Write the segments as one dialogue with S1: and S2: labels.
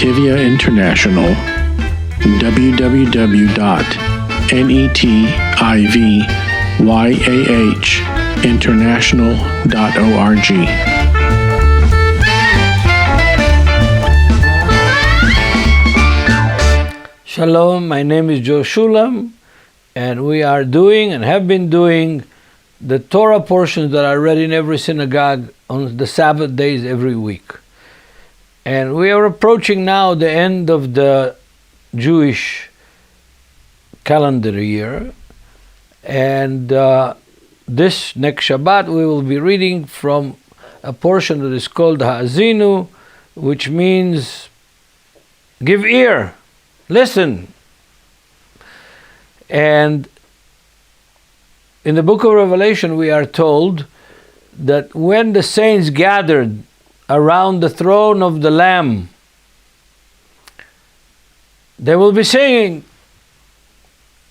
S1: Netivyah International, www.netivyahinternational.org.
S2: Shalom, my name is Joe Shulam, and we are doing and have been doing the Torah portions that are read in every synagogue on the Sabbath days every week. And we are approaching now the end of the Jewish calendar year, and this next Shabbat we will be reading from a portion that is called Azinu, which means give ear, listen. And in the book of Revelation we are told that when the saints gathered around the throne of the Lamb, they will be singing,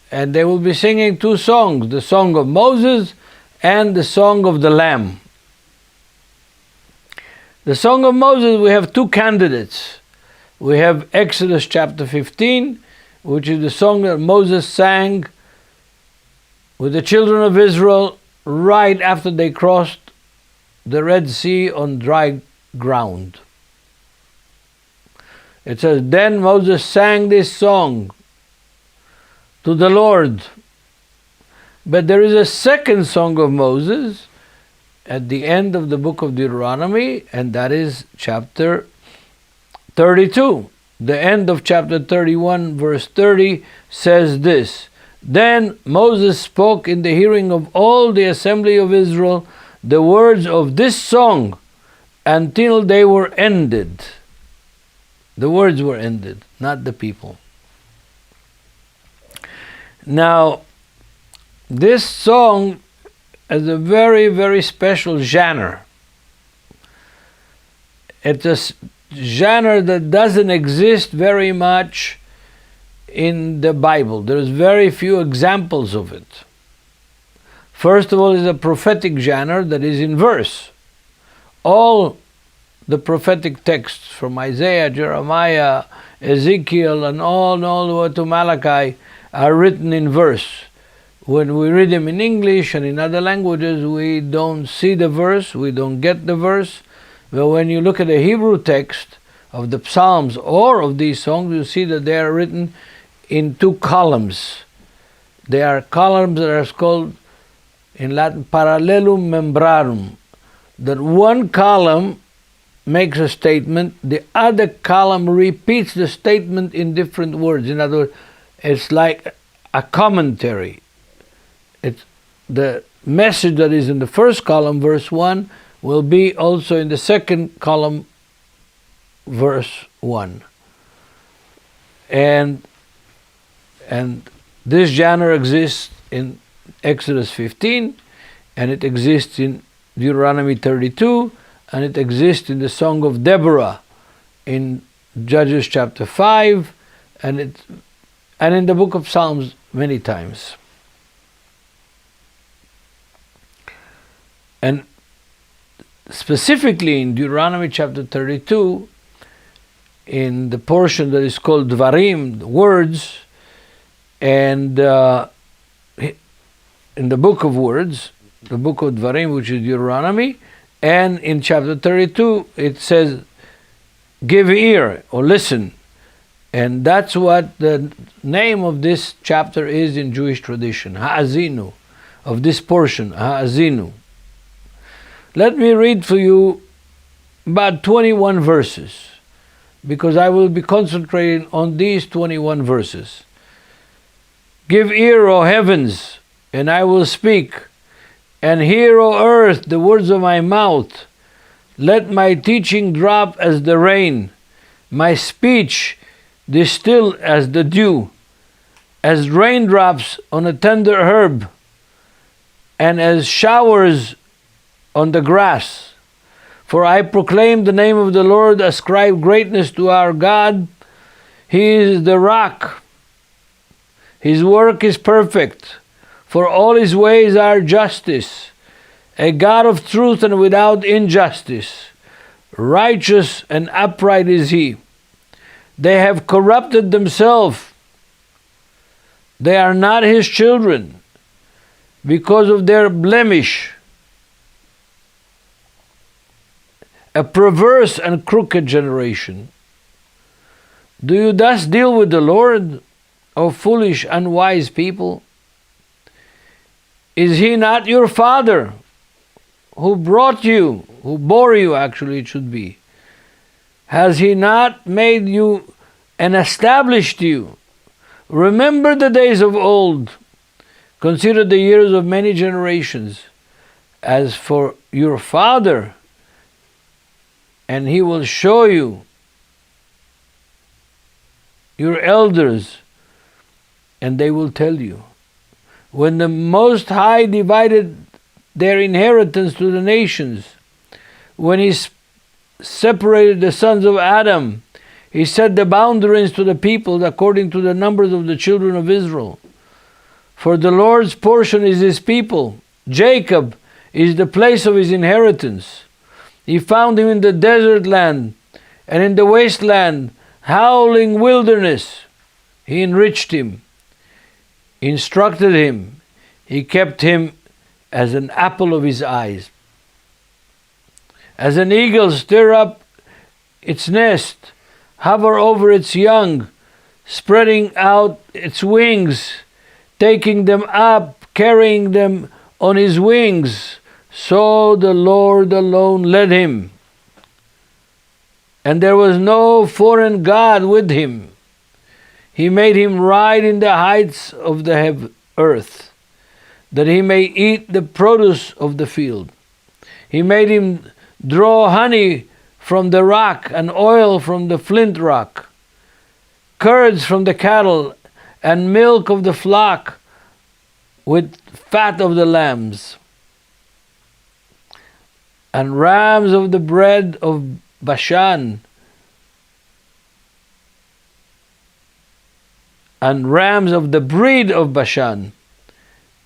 S2: and they will be singing two songs, the song of Moses and the song of the Lamb. The song of Moses, we have two candidates. We have Exodus chapter 15, which is the song that Moses sang with the children of Israel right after they crossed the Red Sea on dry ground. It says, then Moses sang this song to the Lord. But there is a second song of Moses at the end of the book of Deuteronomy, and that is chapter 32. The end of chapter 31, verse 30 says this, then Moses spoke in the hearing of all the assembly of Israel the words of this song until they were ended. The words were ended, not the people. Now, this song is a very, very special genre. It's a genre that doesn't exist very much in the Bible. There's very few examples of it. First of all, is a prophetic genre that is in verse. All the prophetic texts from Isaiah, Jeremiah, Ezekiel, and all the way to Malachi are written in verse. When we read them in English and in other languages, we don't see the verse, we don't get the verse. But when you look at the Hebrew text of the Psalms or of these songs, you see that they are written in two columns. They are columns that are called in Latin parallelum membrarum. That one column makes a statement, the other column repeats the statement in different words. In other words, it's like a commentary. It's the message that is in the first column, verse 1, will be also in the second column, verse 1. And this genre exists in Exodus 15, and it exists in Deuteronomy 32, and it exists in the Song of Deborah in Judges chapter 5, and in the book of Psalms many times. And specifically in Deuteronomy chapter 32, in the portion that is called Dvarim, the words, and in the book of words, the book of Dvarim, which is Deuteronomy, and in chapter 32 it says, give ear or listen. And that's what the name of this chapter is in Jewish tradition, Ha'azinu, of this portion, Ha'azinu. Let me read for you about 21 verses, because I will be concentrating on these 21 verses. Give ear, O heavens, and I will speak, and hear, O earth, the words of my mouth. Let my teaching drop as the rain, my speech distill as the dew, as raindrops on a tender herb, and as showers on the grass. For I proclaim the name of the Lord, ascribe greatness to our God. He is the rock. His work is perfect, for all his ways are justice. A God of truth and without injustice. Righteous and upright is he. They have corrupted themselves. They are not his children because of their blemish. A perverse and crooked generation. Do you thus deal with the Lord, O foolish, unwise people? Is he not your father who brought you, who bore you, actually it should be? Has he not made you and established you? Remember the days of old. Consider the years of many generations. As for your father, and he will show you your elders, and they will tell you. When the Most High divided their inheritance to the nations, when he separated the sons of Adam, he set the boundaries to the people according to the numbers of the children of Israel. For the Lord's portion is his people. Jacob is the place of his inheritance. He found him in the desert land and in the wasteland, howling wilderness. He enriched him, instructed him. He kept him as an apple of his eyes. As an eagle stir up its nest, hover over its young, spreading out its wings, taking them up, carrying them on his wings, so the Lord alone led him. And there was no foreign God with him. He made him ride in the heights of the earth, that he may eat the produce of the field. He made him draw honey from the rock and oil from the flint rock, curds from the cattle and milk of the flock with fat of the lambs, and rams of the bread of Bashan, and rams of the breed of Bashan,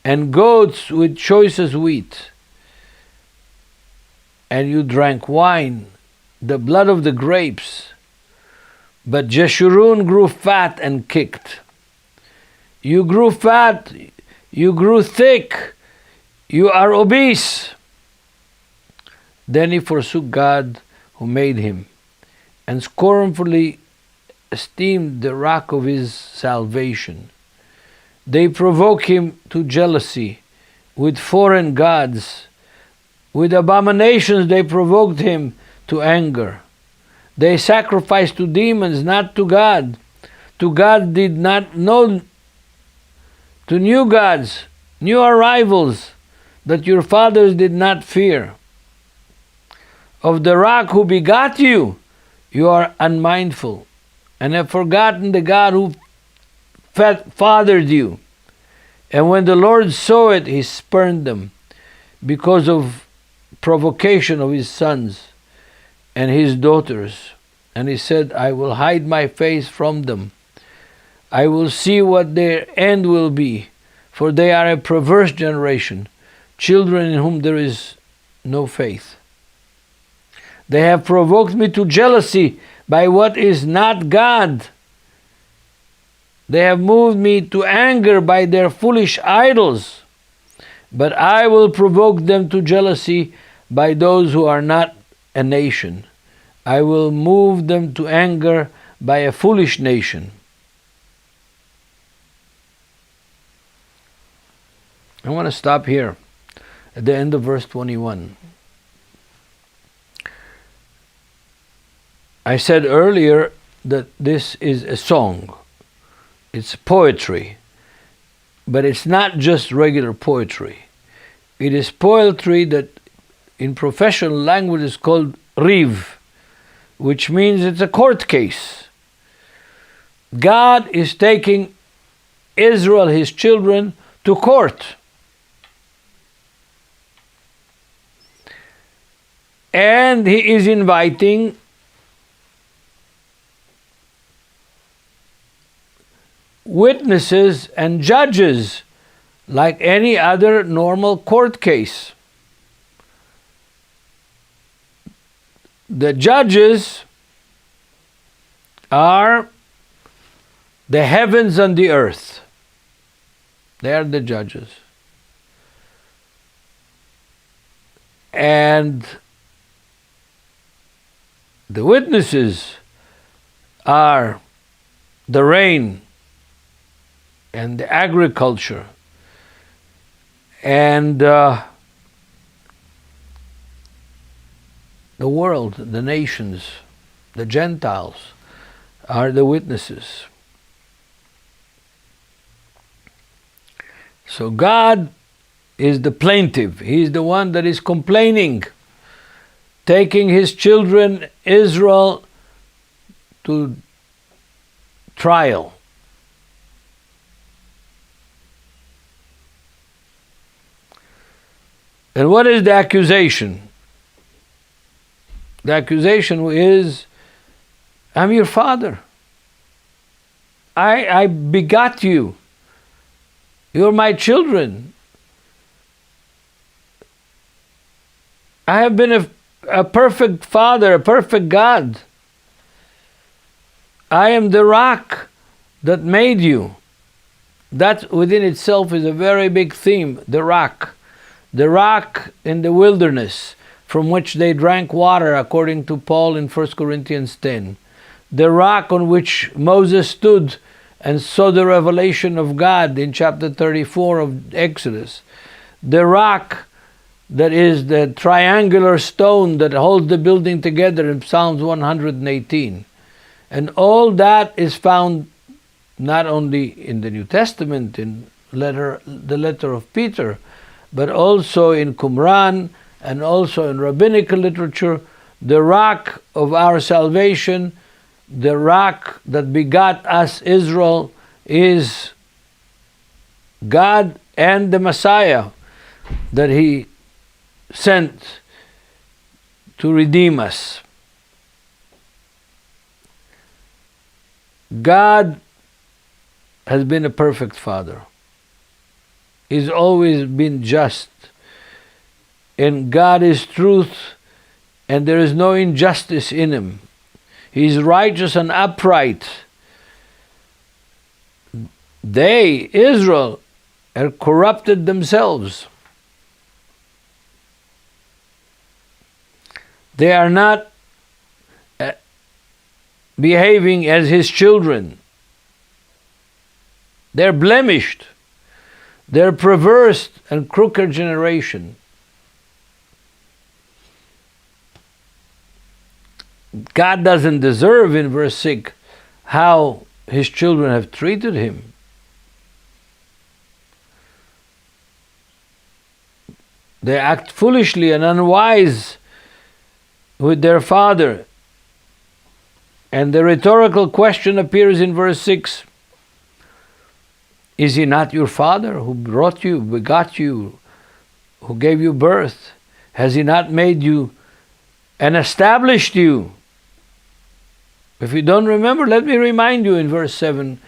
S2: and goats with choicest wheat. And you drank wine, the blood of the grapes. But Jeshurun grew fat and kicked. You grew fat, you grew thick, you are obese. Then he forsook God who made him, and scornfully esteemed the rock of his salvation. They provoke him to jealousy with foreign gods. With abominations they provoked him to anger. They sacrificed to demons, not to God. To God did not know, to new gods, new arrivals that your fathers did not fear. Of the rock who begot you, you are unmindful, and have forgotten the God who fathered you. And when the Lord saw it, he spurned them because of provocation of his sons and his daughters. And he said, I will hide my face from them. I will see what their end will be, for they are a perverse generation, children in whom there is no faith. They have provoked me to jealousy by what is not God. They have moved me to anger by their foolish idols. But I will provoke them to jealousy by those who are not a nation. I will move them to anger by a foolish nation. I want to stop here at the end of verse 21. I said earlier that this is a song. It's poetry. But it's not just regular poetry. It is poetry that in professional language is called riv, which means it's a court case. God is taking Israel, his children, to court. And he is inviting witnesses and judges like any other normal court case. The judges are the heavens and the earth. They are the judges. And the witnesses are the rain and the agriculture and the world, the nations, the Gentiles are the witnesses. So God is the plaintiff. He is the one that is complaining, taking his children Israel to trial. And what is the accusation? The accusation is, I'm your father. I begot you. You're my children. I have been a perfect father, a perfect God. I am the rock that made you. That within itself is a very big theme, the rock. The rock in the wilderness from which they drank water, according to Paul in 1 Corinthians 10. The rock on which Moses stood and saw the revelation of God in chapter 34 of Exodus. The rock that is the triangular stone that holds the building together in Psalms 118. And all that is found not only in the New Testament, in the letter of Peter, but also in Qumran and also in rabbinical literature. The rock of our salvation, the rock that begot us, Israel, is God and the Messiah that He sent to redeem us. God has been a perfect Father. He's always been just. And God is truth, and there is no injustice in Him. He is righteous and upright. They, Israel, are corrupted themselves. They are not behaving as His children. They're blemished. They're perverse and crooked generation. God doesn't deserve, in verse 6, how His children have treated Him. They act foolishly and unwise with their father. And the rhetorical question appears in verse 6. Is He not your father who brought you, begot you, who gave you birth? Has He not made you and established you? If you don't remember, let me remind you in verse 7,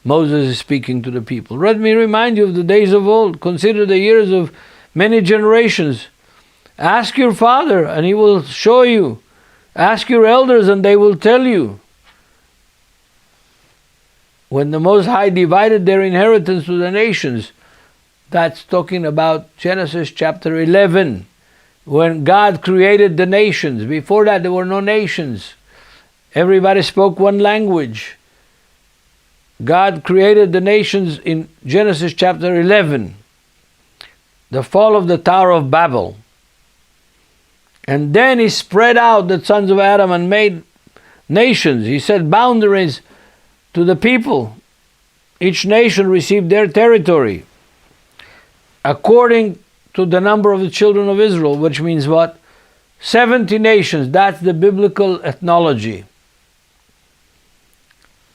S2: Moses is speaking to the people. Let me remind you of the days of old. Consider the years of many generations. Ask your father and he will show you. Ask your elders and they will tell you. When the Most High divided their inheritance to the nations, that's talking about Genesis chapter 11, when God created the nations. Before that, there were no nations. Everybody spoke one language. God created the nations in Genesis chapter 11, the fall of the Tower of Babel. And then He spread out the sons of Adam and made nations. He set boundaries to the people. Each nation received their territory according to the number of the children of Israel, which means what? 70 nations. That's the biblical ethnology.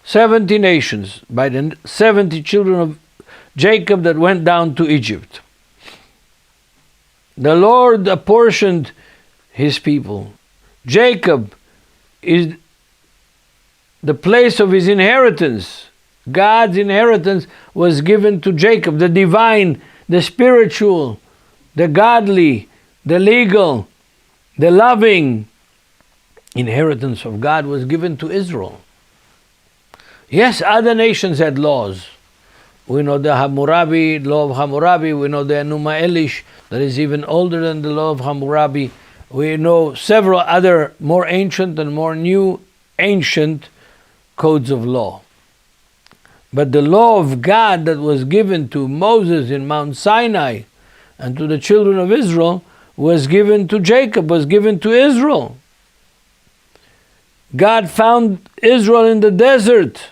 S2: 70 nations by the 70 children of Jacob that went down to Egypt. The Lord apportioned His people. Jacob is the place of his inheritance. God's inheritance was given to Jacob. The divine, the spiritual, the godly, the legal, the loving inheritance of God was given to Israel. Yes, other nations had laws. We know the Hammurabi, law of Hammurabi. We know the Enuma Elish, that is even older than the law of Hammurabi. We know several other more ancient and more new ancient codes of law. But the law of God that was given to Moses in Mount Sinai and to the children of Israel was given to Jacob, was given to Israel. God found Israel in the desert,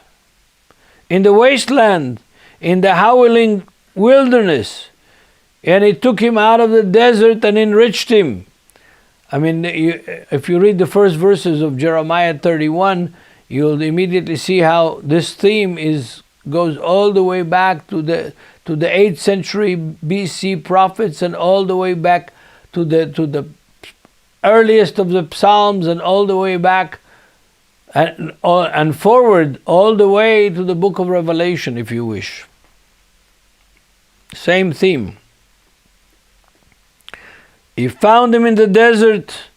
S2: in the wasteland, in the howling wilderness, and He took him out of the desert and enriched him. I mean, if you read the first verses of Jeremiah 31, you'll immediately see how this theme goes all the way back to the 8th century BC prophets, and all the way back to the earliest of the Psalms, and all the way back and forward all the way to the book of Revelation, if you wish. Same theme. He found him in the desert,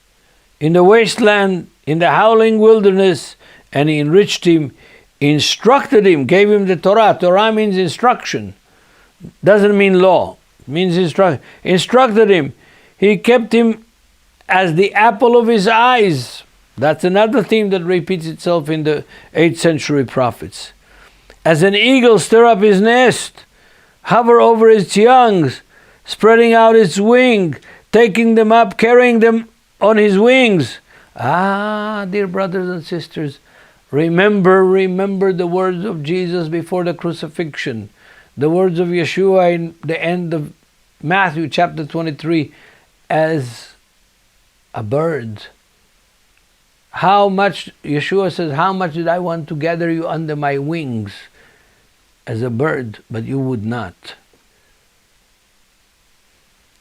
S2: in the wasteland, in the howling wilderness, and He enriched him, instructed him, gave him the Torah. Torah means instruction. Doesn't mean law. It means instruction. Instructed him. He kept him as the apple of His eyes. That's another theme that repeats itself in the 8th century prophets. As an eagle stir up his nest, hover over its young, spreading out its wing, taking them up, carrying them on His wings. Ah, dear brothers and sisters, remember the words of Jesus before the crucifixion, the words of Yeshua in the end of Matthew chapter 23, as a bird. How much, Yeshua says, how much did I want to gather you under my wings as a bird, but you would not.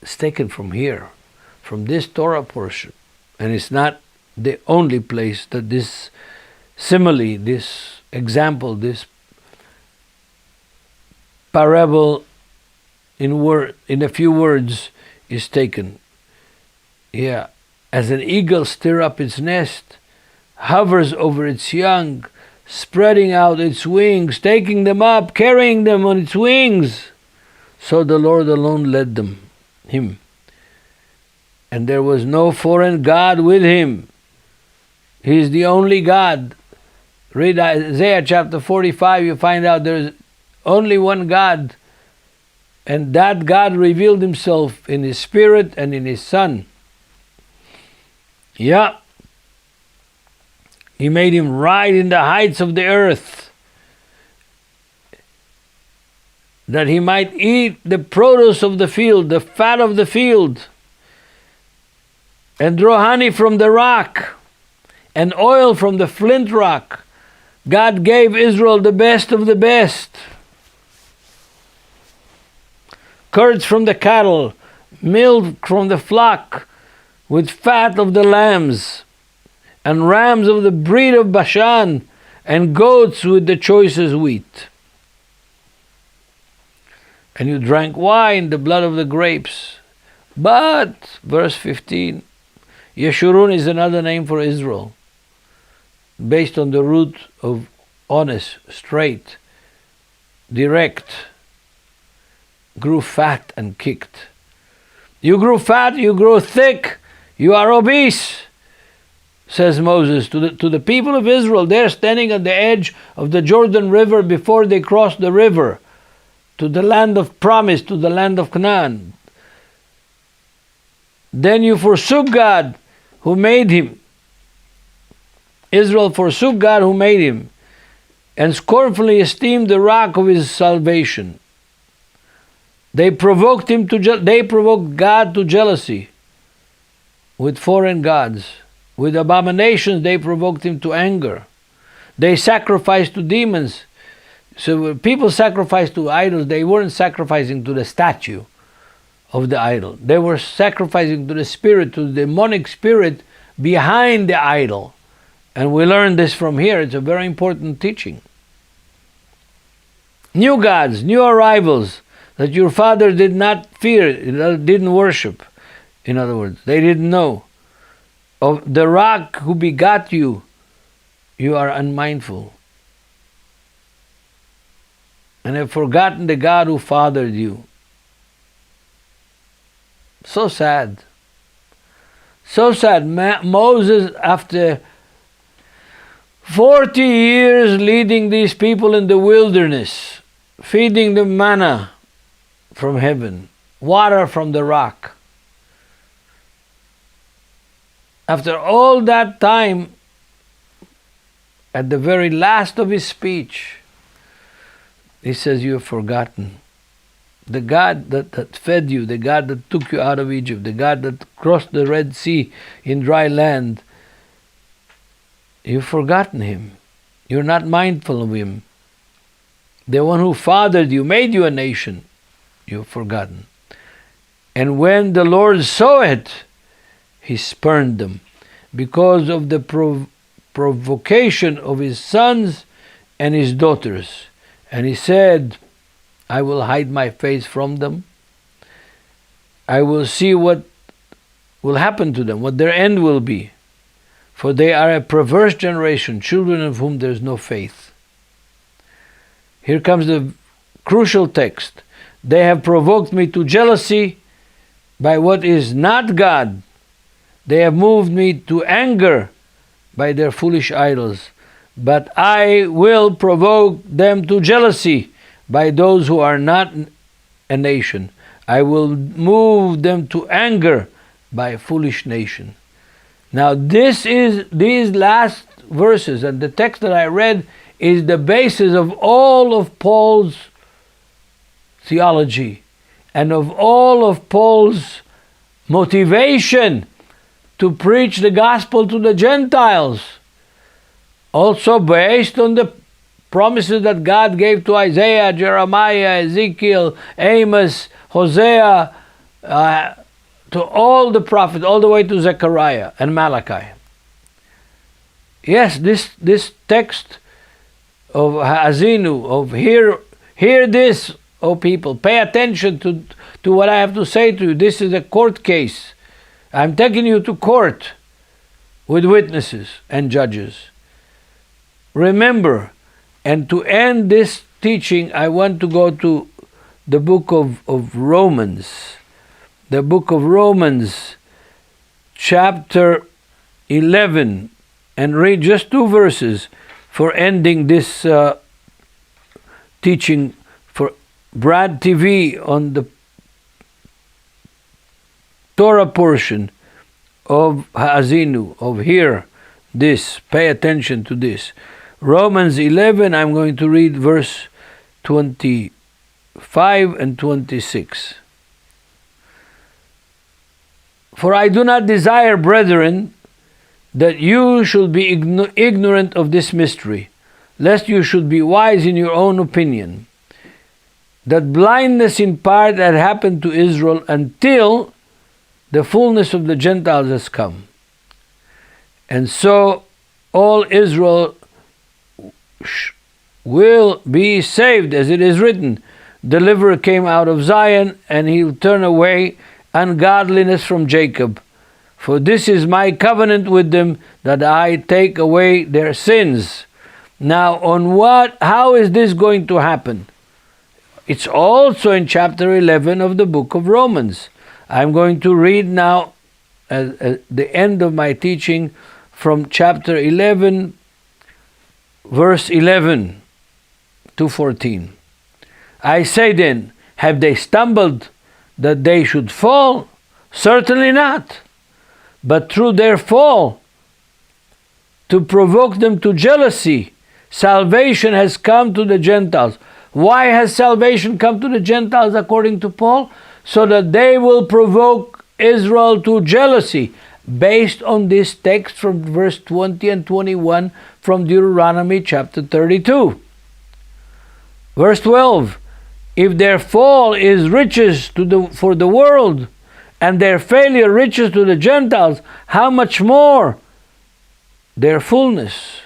S2: It's taken from here, from this Torah portion. And it's not the only place that this simile, this example, this parable in a few words is taken. Yeah, as an eagle stir up its nest, hovers over its young, spreading out its wings, taking them up, carrying them on its wings. So the Lord alone led him. And there was no foreign God with Him. He is the only God. Read Isaiah chapter 45, you find out there is only one God. And that God revealed Himself in His Spirit and in His Son. Yeah. He made him ride in the heights of the earth, that he might eat the produce of the field, the fat of the field, and draw honey from the rock, and oil from the flint rock. God gave Israel the best of the best. Curds from the cattle, milk from the flock, with fat of the lambs, and rams of the breed of Bashan, and goats with the choicest wheat. And you drank wine, the blood of the grapes. But, verse 15, Yeshurun is another name for Israel, based on the root of honest, straight, direct, grew fat and kicked. You grew fat, you grew thick, you are obese, says Moses to the people of Israel. They're standing at the edge of the Jordan River before they cross the river to the land of promise, to the land of Canaan. Then you forsook God who made him. Israel forsook God who made him, and scornfully esteemed the rock of his salvation. They provoked God to jealousy with foreign gods. With abominations they provoked him to anger. They sacrificed to demons. So when people sacrificed to idols, they weren't sacrificing to the statue of the idol. They were sacrificing to the spirit, to the demonic spirit behind the idol. And we learn this from here. It's a very important teaching. New gods, new arrivals that your father did not fear, didn't worship. In other words, they didn't know. Of the rock who begot you, you are unmindful. and have forgotten the God who fathered you. So sad. So sad. Moses, after 40 years leading these people in the wilderness, feeding them manna from heaven, water from the rock. After all that time, at the very last of his speech, he says, you have forgotten. The God that fed you, the God that took you out of Egypt, the God that crossed the Red Sea in dry land, you've forgotten him. You're not mindful of him. The one who fathered you, made you a nation, you've forgotten. And when the Lord saw it, he spurned them because of the provocation of his sons and his daughters. And he said, I will hide my face from them. I will see what will happen to them, what their end will be. For they are a perverse generation, children of whom there is no faith. Here comes the crucial text. They have provoked me to jealousy by what is not God. They have moved me to anger by their foolish idols. But I will provoke them to jealousy by those who are not a nation. I will move them to anger by a foolish nation. Now these last verses and the text that I read is the basis of all of Paul's theology and of all of Paul's motivation to preach the gospel to the Gentiles. Also based on the promises that God gave to Isaiah, Jeremiah, Ezekiel, Amos, Hosea, to all the prophets, all the way to Zechariah and Malachi. Yes, this text of Azinu, of hear this, O people, pay attention to what I have to say to you. This is a court case. I'm taking you to court with witnesses and judges. Remember, and to end this teaching, I want to go to the book of Romans. The book of Romans, chapter 11, and read just 2 verses for ending this teaching for Brad TV on the Torah portion of Azinu, of hear this, pay attention to this. Romans 11, I'm going to read verse 25 and 26. For I do not desire, brethren, that you should be ignorant of this mystery, lest you should be wise in your own opinion, that blindness in part had happened to Israel until the fullness of the Gentiles has come. And so all Israel will be saved, as it is written, deliverer came out of Zion, and he'll turn away ungodliness from Jacob. For this is my covenant with them, that I take away their sins. Now how is this going to happen? It's also in chapter 11 of the book of Romans. I'm going to read now at the end of my teaching from chapter 11, verse 11 to 14. I say then, have they stumbled that they should fall? Certainly not. But through their fall, to provoke them to jealousy, salvation has come to the Gentiles. Why has salvation come to the Gentiles according to Paul? So that they will provoke Israel to jealousy, based on this text from verse 20 and 21 from Deuteronomy chapter 32. Verse 12, if their fall is riches for the world, and their failure riches to the Gentiles, how much more their fullness?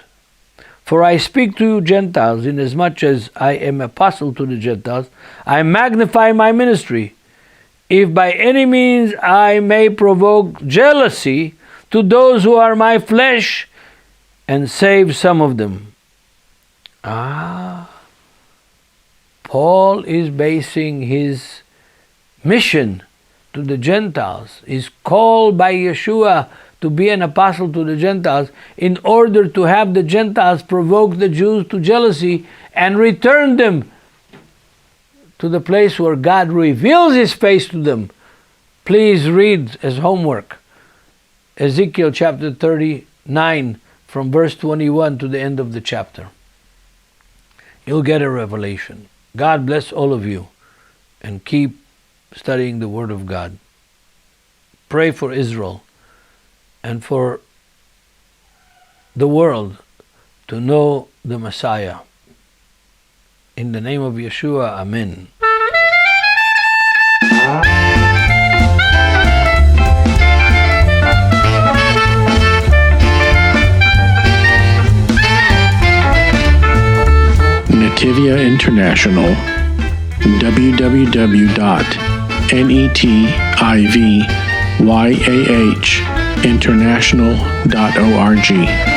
S2: For I speak to you Gentiles, inasmuch as I am apostle to the Gentiles, I magnify my ministry, if by any means I may provoke jealousy to those who are my flesh, and save some of them. Paul is basing his mission to the Gentiles, is called by Yeshua to be an apostle to the Gentiles in order to have the Gentiles provoke the Jews to jealousy and return them to the place where God reveals his face to them. Please read as homework Ezekiel chapter 39 from verse 21 to the end of the chapter. You'll get a revelation. God bless all of you, and keep studying the Word of God. Pray for Israel and for the world to know the Messiah. In the name of Yeshua, Amen.
S1: Netivyah International, www.netivyah international.org